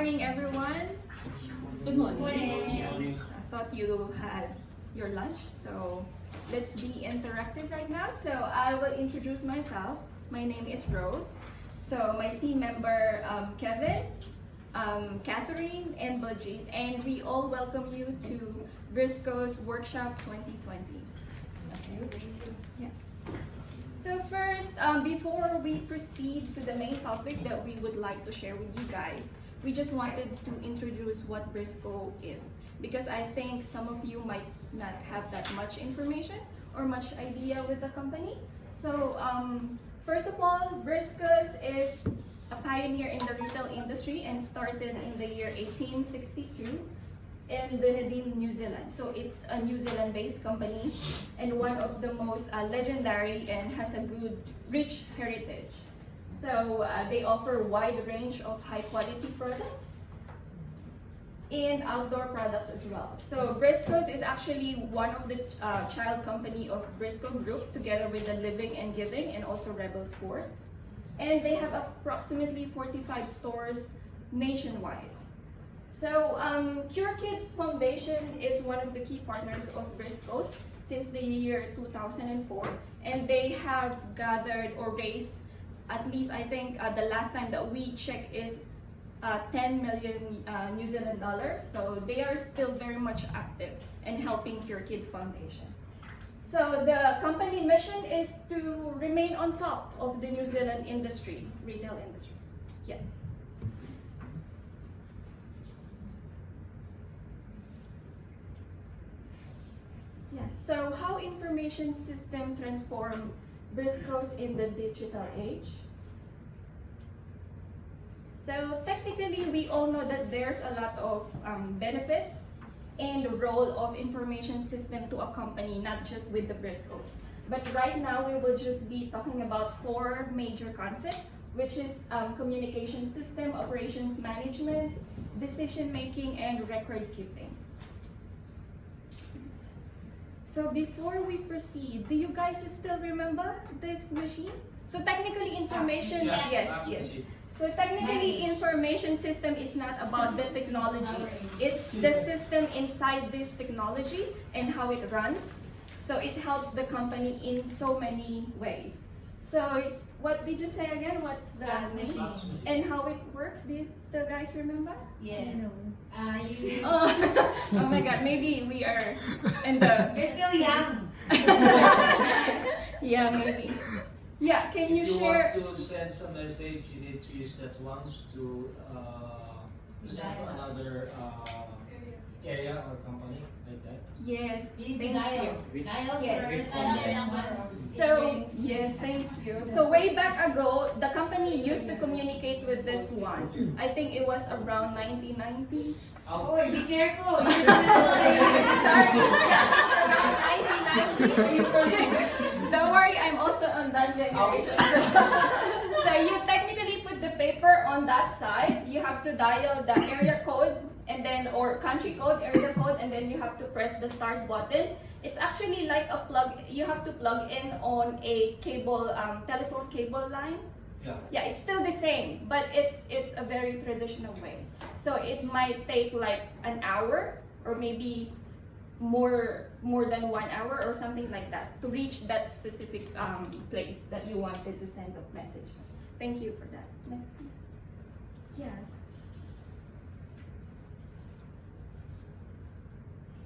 morning, everyone. Good morning. So I thought you had your lunch, so let's be interactive right now. So I will introduce myself. My name is Rose. So my team member Kevin, Catherine, and Baljeet, and we all welcome you to Briscoes Workshop 2020. Yeah. So first, before we proceed to the main topic that we would like to share with you guys, we just wanted to introduce what Briscoe is, because I think some of you might not have that much information or much idea with the company. So first of all, Briscoes is a pioneer in the retail industry and started in the year 1862 in Dunedin, New Zealand. So it's a New Zealand-based company and one of the most legendary and has a good, rich heritage. So they offer a wide range of high-quality products and outdoor products as well. So Briscoes is actually one of the child company of Briscoe Group, together with the Living and Giving and also Rebel Sports. And they have approximately 45 stores nationwide. So Cure Kids Foundation is one of the key partners of Briscoes since the year 2004, and they have gathered or raised, at least I think the last time that we checked, is 10 million New Zealand dollars. So they are still very much active in helping Cure Kids Foundation. So the company mission is to remain on top of the New Zealand industry, retail industry. Yeah. Yes, so how information system transform Briscoes in the digital age? So technically, we all know that there's a lot of benefits in the role of information system to a company, not just with the Briscoes. But right now, we will just be talking about 4 major concepts, which is communication system, operations management, decision making, and record keeping. So before we proceed, do you guys still remember this machine? So technically information, yes. So technically information system is not about the technology. It's the system inside this technology and how it runs. So it helps the company in so many ways. So what did you say again? What's the name? And how it works? Do you still guys remember? Yeah. Oh my god, maybe we are in the... You're still young. Yeah, maybe. Yeah, can you share... Want to send some message, you need to use that once to send to another area or company, like that. Yes, thank you. Yes. So, yes, thank you. So way back ago, the company used to communicate with this one. I think it was around 1990s. Oh, be careful. Sorry, yeah, it's around 1990s. Don't worry, I'm also on that generation. So you technically put the paper on that side. You have to dial the area code and then, or country code, area code, and then you have to press the start button. It's actually like a plug. You have to plug in on a cable, telephone cable line. Yeah, it's still the same, but it's a very traditional way. So it might take like an hour or maybe more than 1 hour or something like that to reach that specific place that you wanted to send a message. Thank you for that. Next, please. Yes.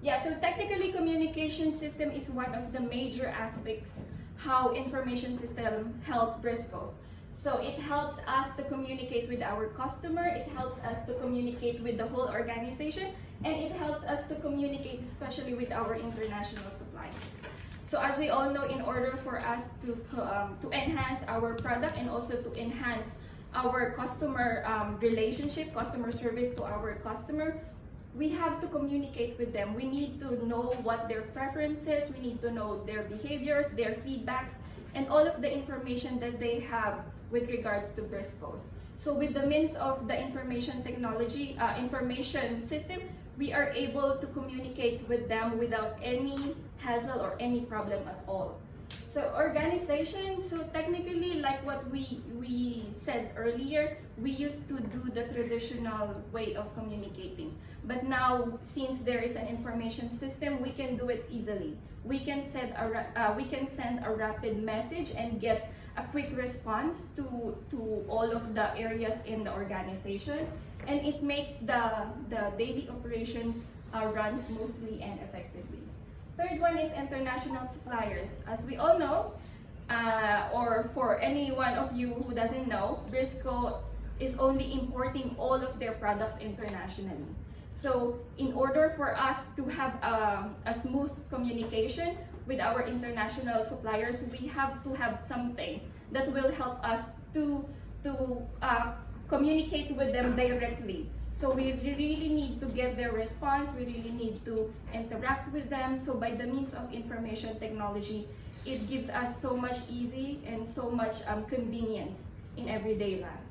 Yeah, so technically communication system is one of the major aspects how information system help Briscoes. So it helps us to communicate with our customer, it helps us to communicate with the whole organization, and it helps us to communicate especially with our international suppliers. So as we all know, in order for us to enhance our product and also to enhance our customer relationship, customer service to our customer, we have to communicate with them. We need to know what their preferences, we need to know their behaviors, their feedbacks, and all of the information that they have with regards to Briscoes. So with the means of the information technology, information system, we are able to communicate with them without any hassle or any problem at all. So organization, so technically like what we said earlier, we used to do the traditional way of communicating. But now, since there is an information system, we can do it easily. We can send a rapid message and get a quick response to all of the areas in the organization. And it makes the daily operation run smoothly and effectively. Third one is international suppliers. As we all know, or for any one of you who doesn't know, Briscoe is only importing all of their products internationally. So in order for us to have a smooth communication with our international suppliers, we have to have something that will help us to communicate with them directly. So we really need to get their response, we really need to interact with them. So by the means of information technology, it gives us so much easy and so much convenience in everyday life.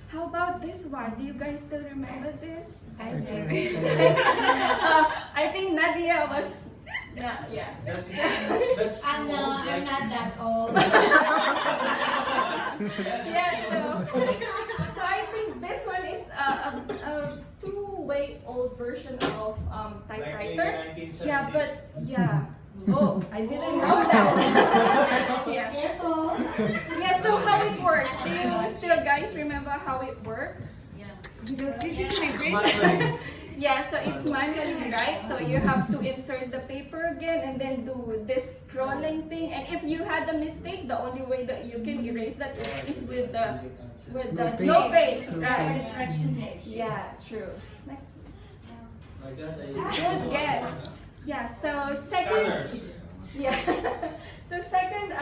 How about this one? Do you guys still remember this? I do. I think Nadia was, yeah. That's I'm not that old. Yeah, so I think this one is a two-way old version of typewriter. Yeah, but yeah. Oh, I didn't know that. Yeah. Careful. Yeah, so how it works? Do you still guys remember how it works? Because physically Yeah, so it's manually, right? So you have to insert the paper again and then do this scrolling thing. And if you had a mistake, the only way that you can erase that is with the snow page, right? Correction page. Yeah, true. Next. Like that, Good guess. Yeah, so second, yeah. So second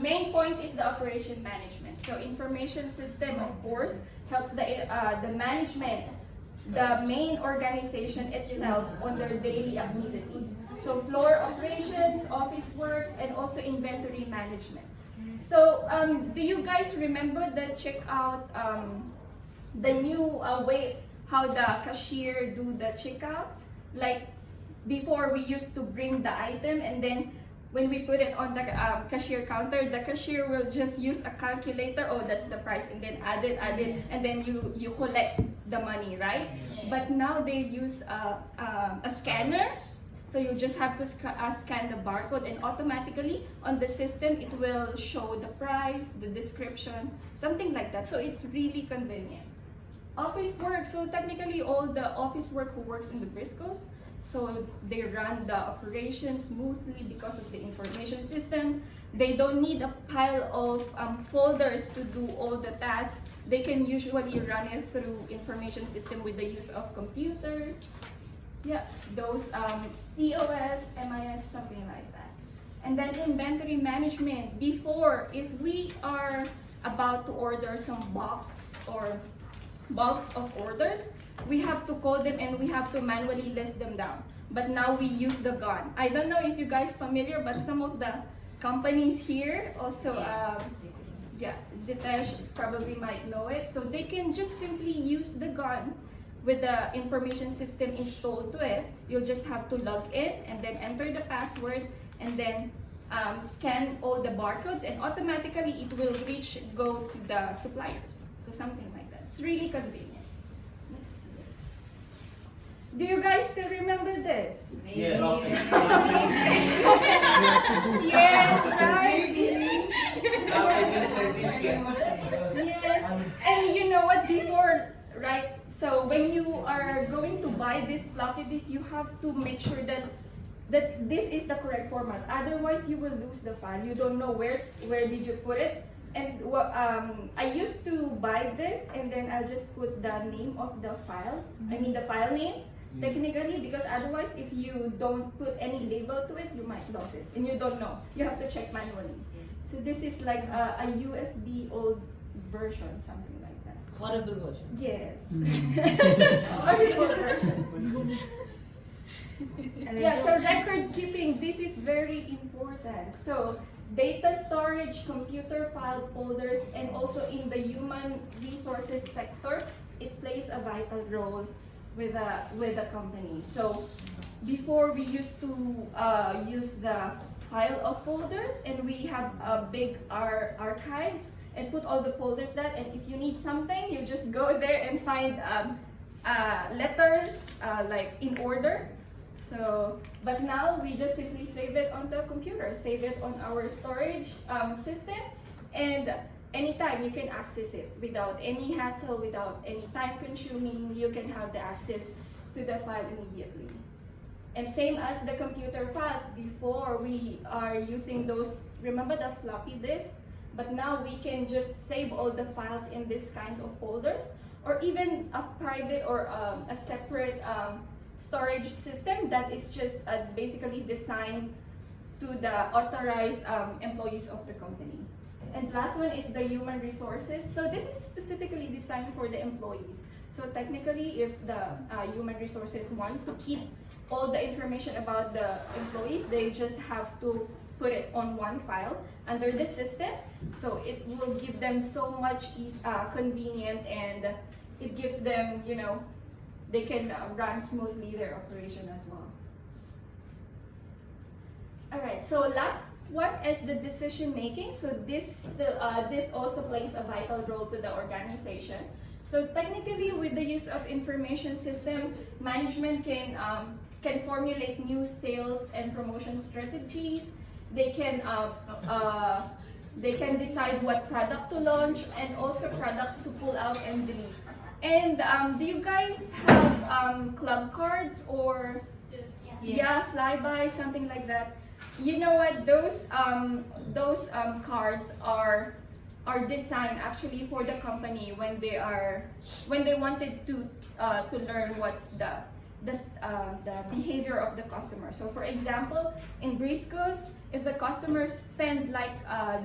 main point is the operation management. So information system, of course, helps the management, the main organization itself on their daily activities. So floor operations, office works, and also inventory management. So do you guys remember the checkout, the new way how the cashier do the checkouts? Like before, we used to bring the item, and then when we put it on the cashier counter, the cashier will just use a calculator. Oh, that's the price, and then add it, and then you collect the money, right? But now they use a scanner. So you just have to scan the barcode, and automatically on the system it will show the price, the description, something like that. So it's really convenient. Office work. So technically all the office work who works in the Briscoes, so they run the operation smoothly because of the information system. They don't need a pile of folders to do all the tasks. They can usually run it through information system with the use of computers. Yeah, those POS, MIS, something like that. And then inventory management. Before, if we are about to order some bulks of orders, we have to call them and we have to manually list them down. But now we use the gun. I don't know if you guys familiar, but some of the companies here also, Zitesh probably might know it. So they can just simply use the gun with the information system installed to it. You'll just have to log in and then enter the password and then scan all the barcodes, and automatically it will go to the suppliers. So something like that. It's really convenient. Do you guys still remember this? Yeah. Yes, right? Yes. And you know what, before, right? So when you are going to buy this fluffy disk, you have to make sure that this is the correct format. Otherwise, you will lose the file. You don't know where did you put it. And I used to buy this, and then I'll just put the name of the file. I mean the file name, technically, because otherwise, if you don't put any label to it, you might lose it, and you don't know. You have to check manually. So this is like a USB old version, something like that. Horrible version. Yes. Horrible version. Yeah, so record keeping, this is very important. So data storage, computer file folders, and also in the human resources sector, it plays a vital role with the company. So before we used to use the pile of folders, and we have a big archives and put all the folders that, and if you need something, you just go there and find letters like in order. So, but now we just simply save it on the computer, save it on our storage system, and anytime you can access it without any hassle, without any time consuming. You can have the access to the file immediately. And same as the computer files, before we are using those, remember the floppy disk? But now we can just save all the files in this kind of folders, or even a private or a separate storage system that is just basically designed to the authorized employees of the company. And last one is the human resources. So this is specifically designed for the employees. So technically, if the human resources want to keep all the information about the employees, they just have to put it on one file under the system. So it will give them so much convenient, and it gives them, you know, they can run smoothly their operation as well. All right, so last one is the decision making. So this also plays a vital role to the organization. So technically, with the use of information system, management can formulate new sales and promotion strategies. They can decide what product to launch, and also products to pull out and delete. And do you guys have club cards or flyby, something like that? You know what? Those cards are designed actually for the company when they wanted to learn what's the behavior of the customer. So for example, in Briscoes, if the customers spend like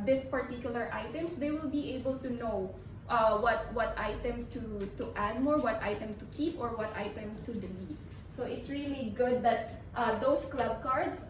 this particular items, they will be able to know what item to add more, what item to keep, or what item to delete. So it's really good that those club cards